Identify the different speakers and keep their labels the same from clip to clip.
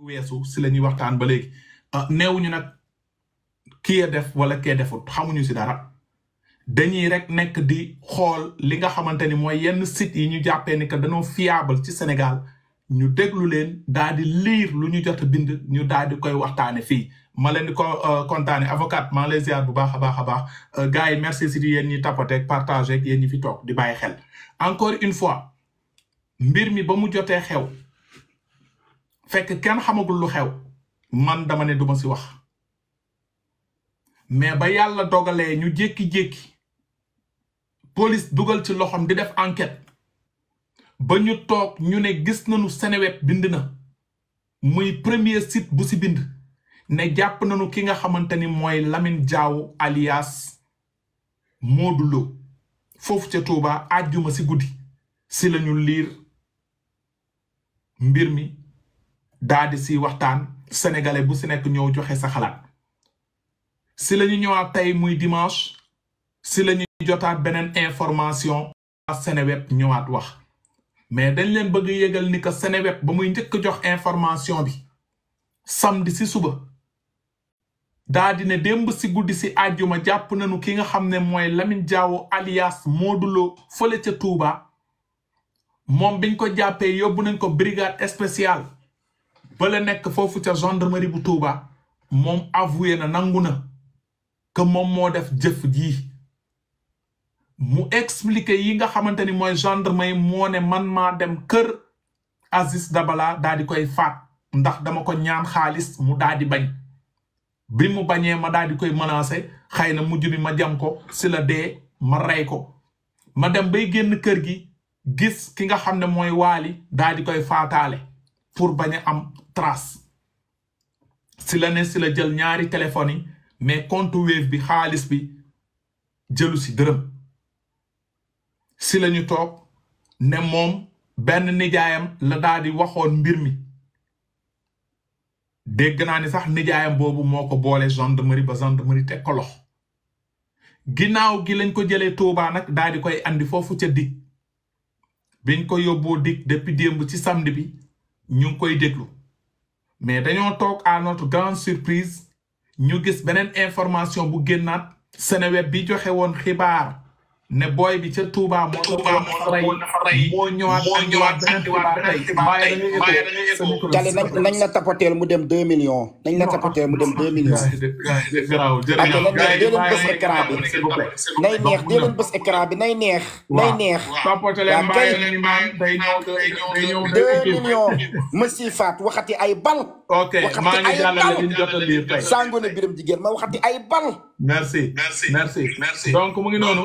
Speaker 1: weesu si la ñuy waxtaan ba léegi neewuñu nag kii def wala kee defut xamuñu si dara dañuy rek nekk di xool li nga xamante ni mooy yenn site yi ñu jàppee ni que dañoo fiable ci Sénégal ñu déglu leen daal di lire lu ñu jot a bind ñu daal di koy waxtaane fii ma leen di ko kontaane avocat maa lay ziar bu baax a baax a baax gars yi merci si yéen ñi tapoter partager ak yéen ñi fi toog di bàyyi xel encore une fois mbir mi ba mu jotee xew fekk kenn xamagul lu xew man dama ne duma si wax mais ba yàlla dogalee ñu jékki-jékki police dugal ci loxom di def enquête ba ñu toog ñu ne gis nañu Seneweb bind na muy premier site bu si bind ne jàpp nañu ki nga xamante ni mooy Lamine Diaw alias Modou Lo foofu ca Touba àjjuma si guddi si lañu liir mbir mi daal di si waxtaan sénégalais bu si nekk ñëw joxe sa xalaat si lañu ñëwaat tey muy dimanche si lañu jotaat beneen information Seneweb ñëwaat wax mais dañ leen bëgg yëgal ni que Seneweb ba muy njëkk jox information bi samedi si suba daa di ne démb si guddi si àjjuma jàpp nañu ki nga xam ne mooy Lamine Diaw alias Modou Lo fële ca Touba moom biñ ko jàppee yóbbu nañ ko brigade spéciale ba la nekk foofu ca gendarmerie bu Touba moom avoué na nangu na que moom moo def jëf ji mu expliqué yi nga xamante ni mooy gendarmerie moo ne man maa dem kër Aziz Dabala daal di koy faat ndax dama ko ñaan xaalis mu daal di bañ bi mu bañee ma daal di koy menacé xëy na mujj bi ma jam ko si la dee ma rey ko ma dem bay génn kër gi gis ki nga xam ne mooy Waali daal di koy faataale pour bañ a am trace si la ne si la jël ñaari téléphones yi mais compte Wave bi xaalis bi jëlu si dërëm si la ñu toog ne moom benn nijaayam la daal di waxoon mbir mi dégg naa ni sax nijaayam boobu moo ko boole gendarmerie ba gendarmerie teg ko loxo ginnaaw gi lañ ko jëlee Touba nag daal di koy andi foofu ca dig biñ ko yóbboo dig depuis démb ci samedi bi ñu ngi koy déglu mais dañoo toog à notre grande surprise ñu gis beneen information bu génnaat Seneweb bi joxe woon xibaar ne booy bi ca Touba moo ñëwaat beneen xibaar tey
Speaker 2: nañ la tapoteel mu dem 2 millions nañ la tapoteel mu dem 2 millions
Speaker 1: garaaw
Speaker 2: nay neex dee leen bës écran bi nay neex
Speaker 1: tapoteleen mbaye nañu maan day ñëw
Speaker 2: 2 millions monsieur Fat waxati ay bal
Speaker 1: ok maa ngi jàllale li ñu jot a lire tey
Speaker 2: Sangoné Birame Jigéen ma waxati ay bal
Speaker 1: merci donc mu ngi noonu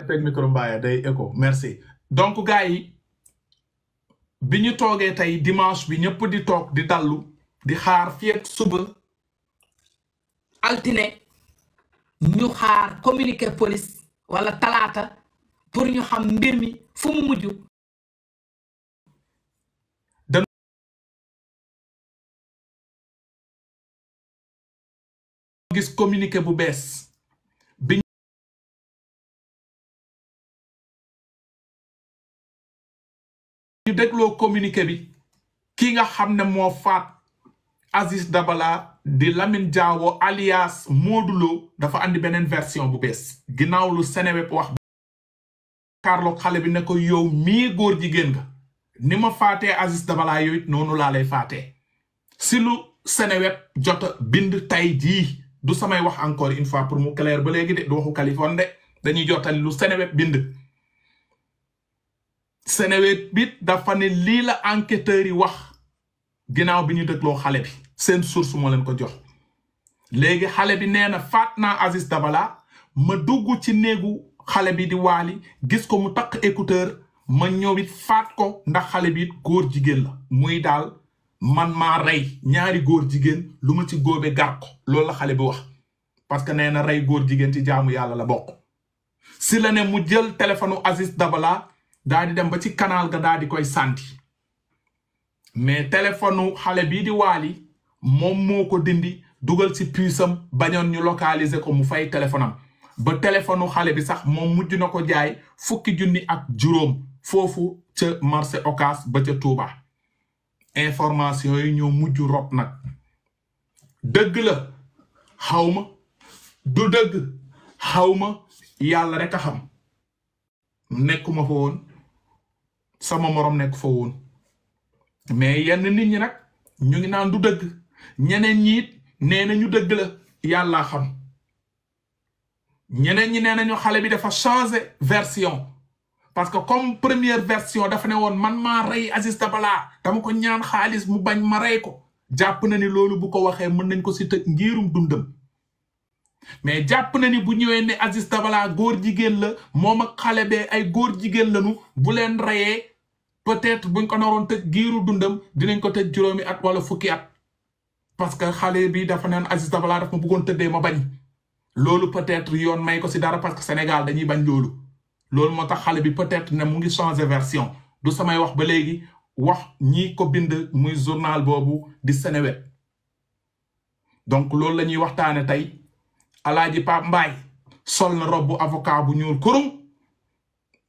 Speaker 1: teg micro mbaaya day écho merci donc gars yi bi ñu toogee tey dimanche bi ñëpp di toog di dallu di xaar fii ak suba
Speaker 3: altine ñu xaar communiqué police wala talaata pour ñu xam mbir mi fu mu mujj
Speaker 1: gis communiqué bu bees bi ñu dégloo communiqué bi ki nga xam ne moo faat Aziz Dabala di Lamine Diaw alias Modou Lo dafa andi beneen version bu bees ginnaaw lu Seneweb wax Carlo xale bi ne ko yow mii góor jigéen nga ni ma faatee Aziz Dabala yow it noonu laa lay faatee si lu Seneweb jota bind tay jii du samay wax encore une fois pour mu clair ba léegi de du waxu Californie de dañuy jotali lu Seneweb bind Seneweb bit dafa ne lii la enquêteurs yi wax ginnaaw bi ñu dégloo xale bi seen source moo leen ko jox léegi xale bi nee na faat naa Aziz Dabala ma dugg ci néegu xale bi di Waali gis ko mu takk écouteur ma ñëw it faat ko ndax xale bi it góor jigéen la muy daal man maa rey ñaari góor jigéen lu ma ci góobe gar ko loolu la xale bi wax parce que nee na rey góor jigéen ci jaamu yàlla la bokk si la ne mu jël téléphone Aziz Dabala daal di dem ba ci canal ga daal di koy santi mais téléphone xale bii di Waali moom moo ko dindi dugal ci puisam bañoon ñu localiser ko mu fay téléphone am ba téléphone xale bi sax moom mujj na ko jaay 10 000 ak juróom foofu ca marché Ocass ba ca Touba information yi ñoo mujj rot nag dëgg la xawma du dëgg xawma yàlla rek a xam nekkuma fa woon sama morom nekk fa woon mais yenn nit ñi nag ñu ngi naan du dëgg ñeneen ñi it nee na ñu dëgg la yàlla xam ñeneen ñi nee nañu xale bi dafa changer version parce que comme première version dafa ne woon man maa rey Aziz Dabala dama ko ñaan xaalis mu bañ ma rey ko jàpp na ni loolu bu ko waxee mën nañ ko si tëj ngirum dundam mais jàpp na ni bu ñëwee ne Aziz Dabala góor jigéen la moom ak xale bee ay góor jigéen lañu bu leen reyee peut-être buñ ko naroon tëj giiru dundam dinañ ko tëj juróomi at wala fukki at parce que xale bi dafa naan Aziz Dabala daf ma bëggoon tëddee ma bañ loolu peut-être yoon may ko si dara parce que Sénégal dañuy bañ loolu moo tax xale bi peut-être ne mu ngi changer version du samay wax ba léegi wax ñi ko bind muy journal boobu di Seneweb donc loolu la ñuy waxtaane tey Alaaji Pape Mbaye sol na robu avocat bu ñuul kurum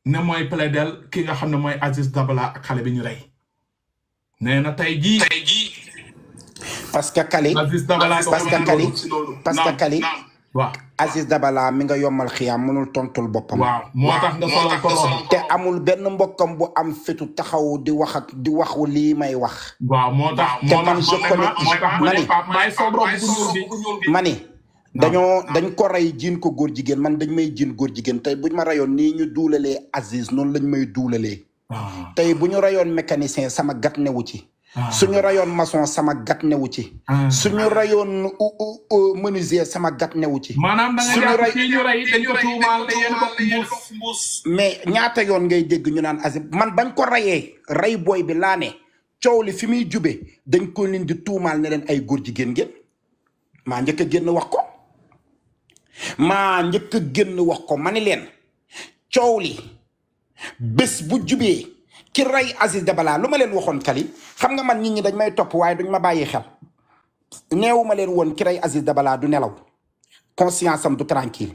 Speaker 1: ne mooy plaidel ki nga xam ne mooy Aziz Dabala ak xale bi ñu rey nee na tey jii
Speaker 2: parce que Kali
Speaker 1: waaw
Speaker 2: Aziz Dabala mi nga yombal xiyaam mënul tontul boppam.
Speaker 1: waaw moo tax nga solal ko loolu
Speaker 2: te amul benn mbokkam bu am fitu taxaw di wax lii may wax.
Speaker 1: waaw moo tax
Speaker 2: te man mani dañ ko rey jiin ko góor jigéen man dañ may jiin góor jigéen tey buñ ma rayoon nii ñu duulalee Aziz noonu lañ may duulalee. tey bu ñu rayoon mécanicien sama gat newu ci. suñu rayoon maçon sama gat newu ci. suñu rayoon menuisier sama gat newu ci.
Speaker 1: maanaam da nga jàpp ci ñu ray dañ ko tuumaal te yéen bokk mbuus.
Speaker 2: mais ñaata yoon ngay dégg ñu naan Aziz man bañ ko rayee ray booy bi laa ne coow li fi muy jube dañ ko leen di tuumaal ne leen ay góor jigéen ngeen maa njëkk a génn wax ko ma ni leen coow li bés bu jubee ki rey Aziz Dabala lu ma leen waxoon Kali xam nga man nit ñi dañ may topp waaye duñ ma bàyyi xel neewu ma leen woon ki rey Aziz Dabala du nelaw conscience am du tranquille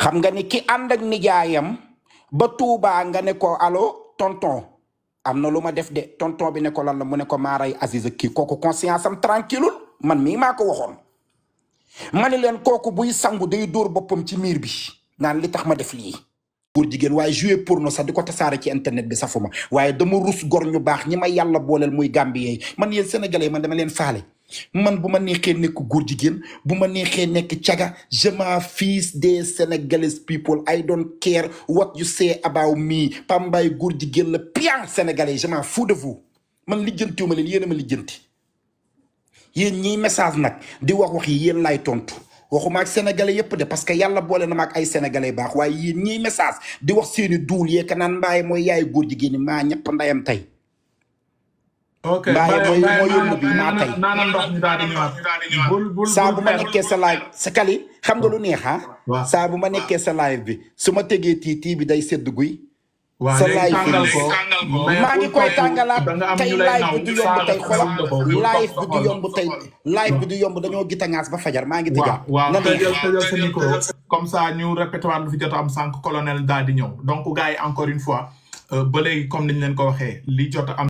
Speaker 2: xam nga ni ki ànd ak nijaayam ba Tuubaa nga ne ko allo tonton am na lu ma def de tonton bi ne ko lan la mu ne ko maa rey Aziz ak kii kooku conscience am tranquilleul man mii maa ko waxoon ma ne leen kooku buy sangu day dóor boppam ci miir bi naan li tax ma def lii góor jigéen waaye joué porno sax di ko tasaare ci internet bi safuma waaye dama rus gor ñu baax ñi ma yàlla booleel muy Gambien yi man yéen sénégalais man dama leen faale man bu ma neexee nekk góor jigéen bu ma neexee nekk caga je m'en fiche des Senegalese people I don't care what you say about me Pambaay góor jigéen la pian sénégalais je m'en fous de vous man lijjantiwuma leen yéen a ma lijjanti yéen ñiy message nag di wax yi yéen laay tontu waxuma ak sénégalais yépp de parce que yàlla boole na ma ak ay sénégalais baax waaye yéen ñiy message di wax seeni duul yeeka naan Mbaye mooy yaay góor jigéen ñi maa ñëpp ndayam tey.
Speaker 1: ok
Speaker 2: Mbaye mooy yóbbu bi maa tey.
Speaker 1: naana ndox ñu daal di ñëwaat.
Speaker 2: saa bu ma nekkee sa live sa Kali xam nga lu neex ah. saa bu ma nekkee sa live bi su ma tegee tii bi day sedd guy. sa live bi maa ngi koy tàngalaat tey live bi du yomb tey xoolal live bi du yomb tey live bi du yomb dañoo gitangaas ba fajar maa ngi tëjaat.
Speaker 1: waaw tëjal sa micro comme ça ñu répété waat lu fi jot am sànq colonel daal di ñëw donc gars yi encore une fois ba léegi comme niñ leen ko waxee li jot am